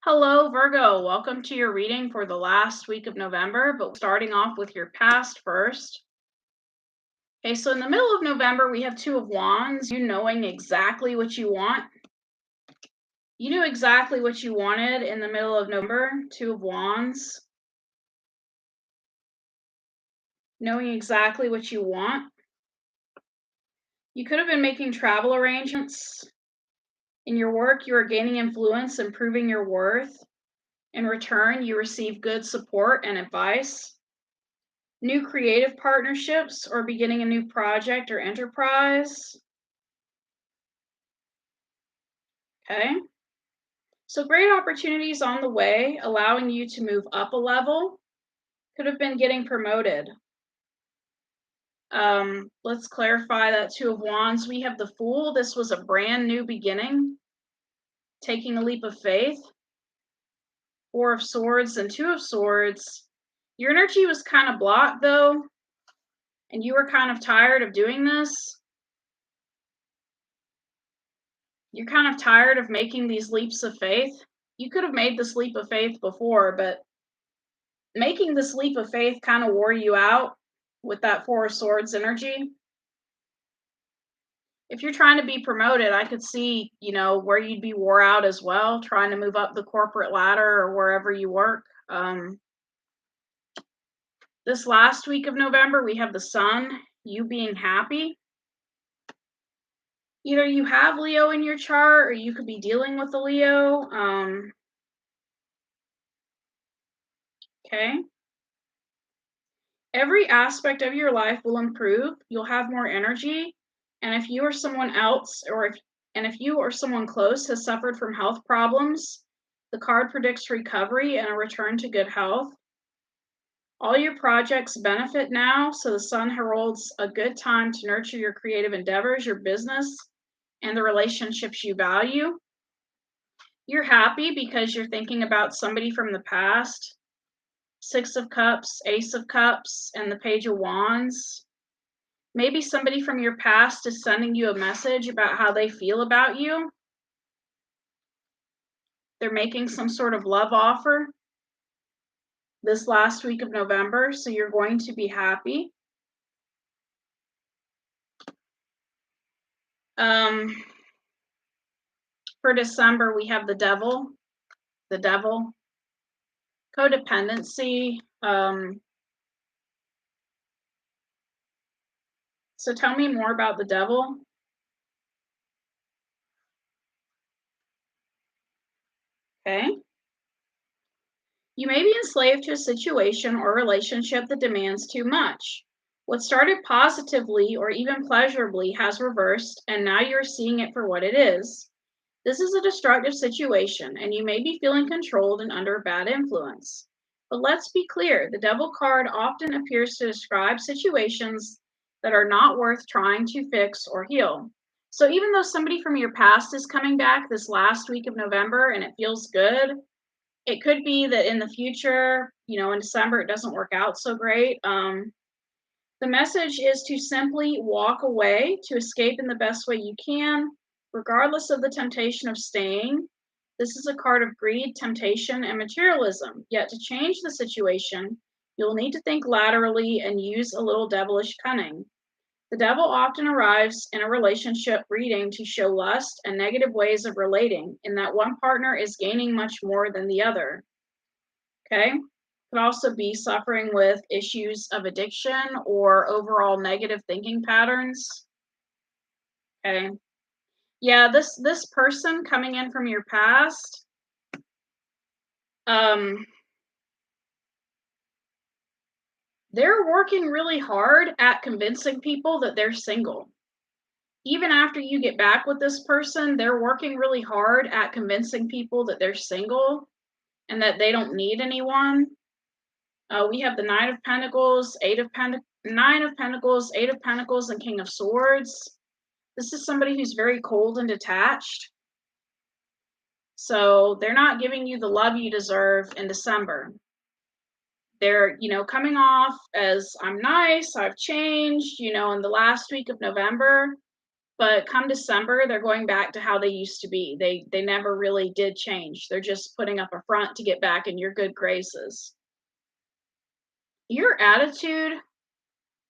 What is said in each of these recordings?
Hello, Virgo. Welcome to your reading for the last week of November, but starting off with your past first. Okay, so in the middle of November, we have Two of Wands, you knowing exactly what you want. You knew exactly what you wanted in the middle of November, Two of Wands. Knowing exactly what you want. You could have been making travel arrangements. In your work, you are gaining influence and proving your worth. In return, you receive good support and advice. New creative partnerships or beginning a new project or enterprise. Okay. So great opportunities on the way, allowing you to move up a level. Could have been getting promoted. Let's clarify that Two of Wands. We have the Fool. This was a brand new beginning, taking a leap of faith. Four of Swords and Two of Swords. Your energy was kind of blocked though, and you were kind of tired of doing this. You're kind of tired of making these leaps of faith. You could have made this leap of faith before, but making this leap of faith kind of wore you out with that Four of Swords energy. If you're trying to be promoted, I could see, where you'd be wore out as well, trying to move up the corporate ladder or wherever you work. This last week of November, we have the Sun, you being happy. Either you have Leo in your chart or you could be dealing with a Leo. Okay. Every aspect of your life will improve. You'll have more energy. And if you or someone else, if you or someone close has suffered from health problems, the card predicts recovery and a return to good health. All your projects benefit now, so the Sun heralds a good time to nurture your creative endeavors, your business, and the relationships you value. You're happy because you're thinking about somebody from the past. Six of Cups, Ace of Cups, and the Page of Wands. Maybe somebody from your past is sending you a message about how they feel about you. They're making some sort of love offer this last week of November, so you're going to be happy. For December, we have the Devil, codependency. So tell me more about the Devil. Okay. You may be enslaved to a situation or relationship that demands too much. What started positively or even pleasurably has reversed, and now you're seeing it for what it is. This is a destructive situation, and you may be feeling controlled and under bad influence. But let's be clear, the Devil card often appears to describe situations that are not worth trying to fix or heal. So even though somebody from your past is coming back this last week of November and it feels good, it could be that in the future, in December, it doesn't work out so great. The message is to simply walk away, to escape in the best way you can, regardless of the temptation of staying. This is a card of greed, temptation, and materialism. Yet to change the situation, you'll need to think laterally and use a little devilish cunning. The Devil often arrives in a relationship reading to show lust and negative ways of relating, in that one partner is gaining much more than the other. Okay? Could also be suffering with issues of addiction or overall negative thinking patterns. Okay? Yeah, this person coming in from your past, they're working really hard at convincing people that they're single. Even after you get back with this person, they're working really hard at convincing people that they're single and that they don't need anyone. We have the Nine of Pentacles, Nine of Pentacles, Eight of Pentacles, and King of Swords. This is somebody who's very cold and detached. So they're not giving you the love you deserve in December. They're, coming off as I'm nice, I've changed, in the last week of November. But come December, they're going back to how they used to be. They never really did change. They're just putting up a front to get back in your good graces. Your attitude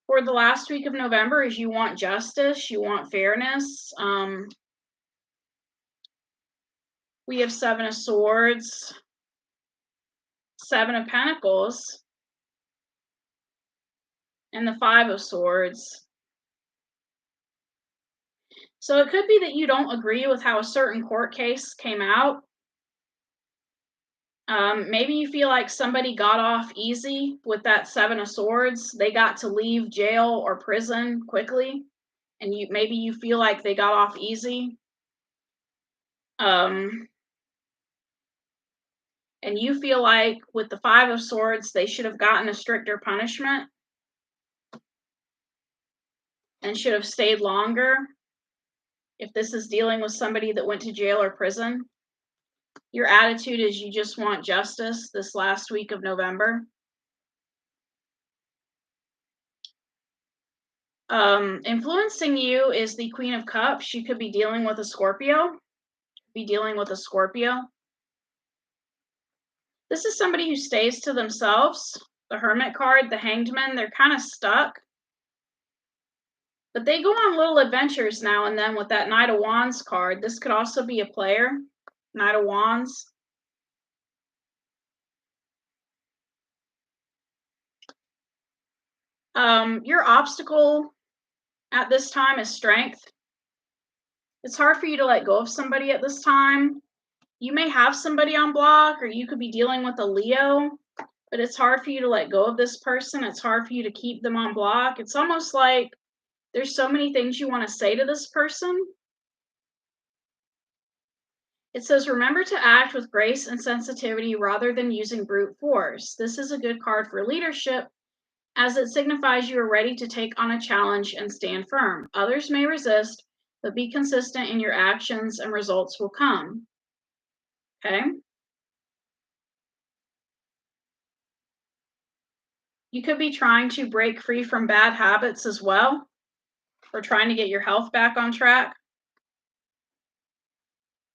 for the last week of November is you want justice, you want fairness. We have Seven of Swords, Seven of Pentacles, and the Five of Swords. So it could be that you don't agree with how a certain court case came out. Maybe you feel like somebody got off easy with that Seven of Swords. They got to leave jail or prison quickly, and maybe you feel like they got off easy. And you feel like with the Five of Swords, they should have gotten a stricter punishment and should have stayed longer if this is dealing with somebody that went to jail or prison. Your attitude is you just want justice this last week of November. Influencing you is the Queen of Cups. You could be dealing with a Scorpio. This is somebody who stays to themselves. The Hermit card, the Hanged Man, they're kind of stuck. But they go on little adventures now and then with that Knight of Wands card. This could also be a player. Knight of Wands. Your obstacle at this time is strength. It's hard for you to let go of somebody at this time. You may have somebody on block, or you could be dealing with a Leo, but it's hard for you to let go of this person. It's hard for you to keep them on block. It's almost like there's so many things you want to say to this person. It says, remember to act with grace and sensitivity rather than using brute force. This is a good card for leadership, as it signifies you are ready to take on a challenge and stand firm. Others may resist, but be consistent in your actions and results will come. Okay? You could be trying to break free from bad habits as well, or trying to get your health back on track.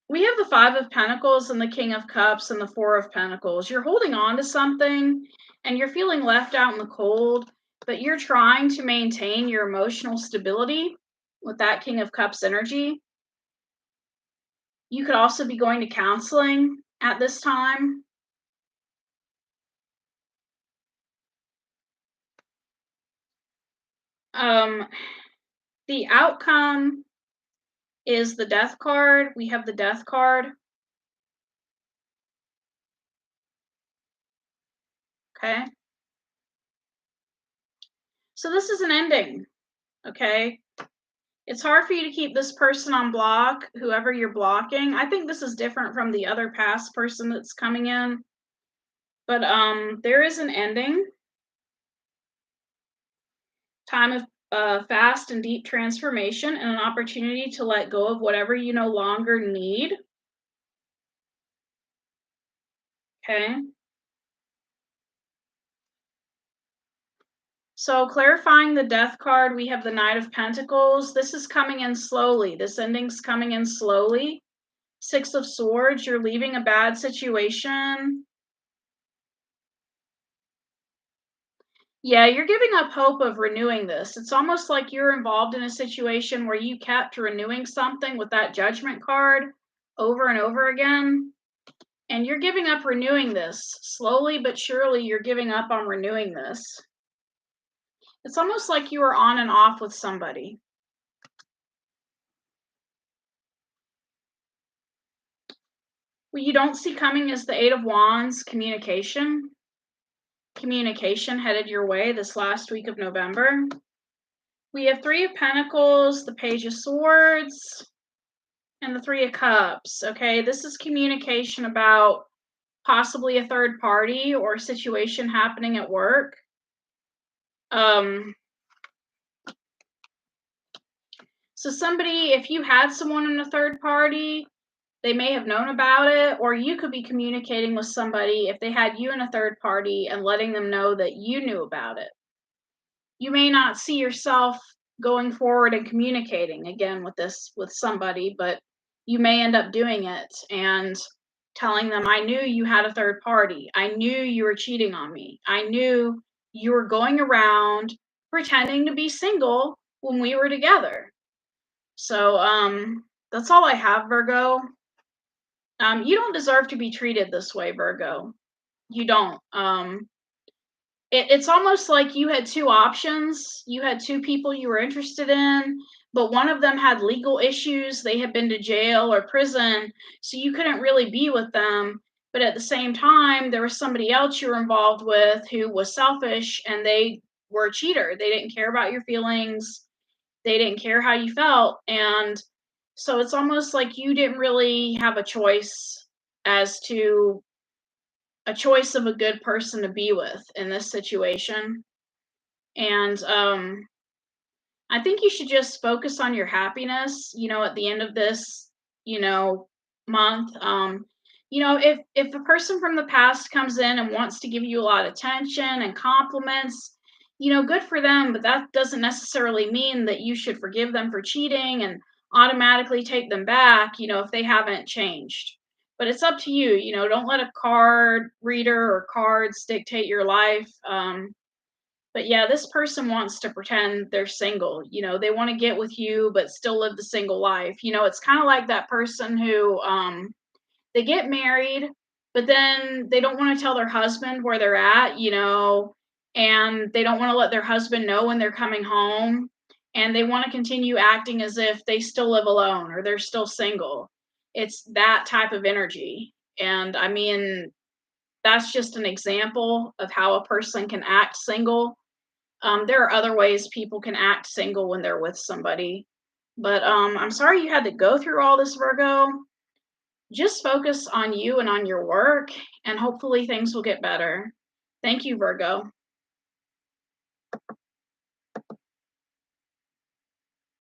We have the Five of Pentacles and the King of Cups and the Four of Pentacles. You're holding on to something and you're feeling left out in the cold, but you're trying to maintain your emotional stability with that King of Cups energy. You could also be going to counseling at this time. The outcome is the Death card. We have the Death card. Okay. So this is an ending. Okay. It's hard for you to keep this person on block, whoever you're blocking. I think this is different from the other past person that's coming in. But there is an ending. Time of fast and deep transformation and an opportunity to let go of whatever you no longer need. Okay. So clarifying the Death card, we have the Knight of Pentacles. This is coming in slowly. This ending's coming in slowly. Six of Swords, you're leaving a bad situation. Yeah, you're giving up hope of renewing this. It's almost like you're involved in a situation where you kept renewing something with that Judgment card over and over again. And you're giving up renewing this. Slowly but surely, you're giving up on renewing this. It's almost like you were on and off with somebody. What you don't see coming is the Eight of Wands, communication. Communication headed your way this last week of November. We have Three of Pentacles, the Page of Swords, and the Three of Cups. Okay, this is communication about possibly a third party or a situation happening at work. So somebody, if you had someone in a third party, they may have known about it, or you could be communicating with somebody if they had you in a third party and letting them know that you knew about it. You may not see yourself going forward and communicating again with this with somebody, but you may end up doing it and telling them, I knew you had a third party. I knew you were cheating on me. I knew you were going around pretending to be single when we were together. So that's all I have, Virgo. You don't deserve to be treated this way, Virgo. You don't. It's almost like you had two options. You had two people you were interested in, but one of them had legal issues. They had been to jail or prison, so you couldn't really be with them. But at the same time, there was somebody else you were involved with who was selfish and they were a cheater. They didn't care about your feelings, they didn't care how you felt. And so it's almost like you didn't really have a choice as to a choice of a good person to be with in this situation. And I think you should just focus on your happiness, at the end of this, you know, month. If a person from the past comes in and wants to give you a lot of attention and compliments, good for them, but that doesn't necessarily mean that you should forgive them for cheating and automatically take them back, if they haven't changed. But it's up to you, don't let a card reader or cards dictate your life. But yeah, this person wants to pretend they're single. They want to get with you, but still live the single life. It's kind of like that person who they get married, but then they don't want to tell their husband where they're at, and they don't want to let their husband know when they're coming home. And they want to continue acting as if they still live alone or they're still single. It's that type of energy. And I mean, that's just an example of how a person can act single. There are other ways people can act single when they're with somebody. But I'm sorry you had to go through all this, Virgo. Just focus on you and on your work, and hopefully things will get better. Thank you, Virgo.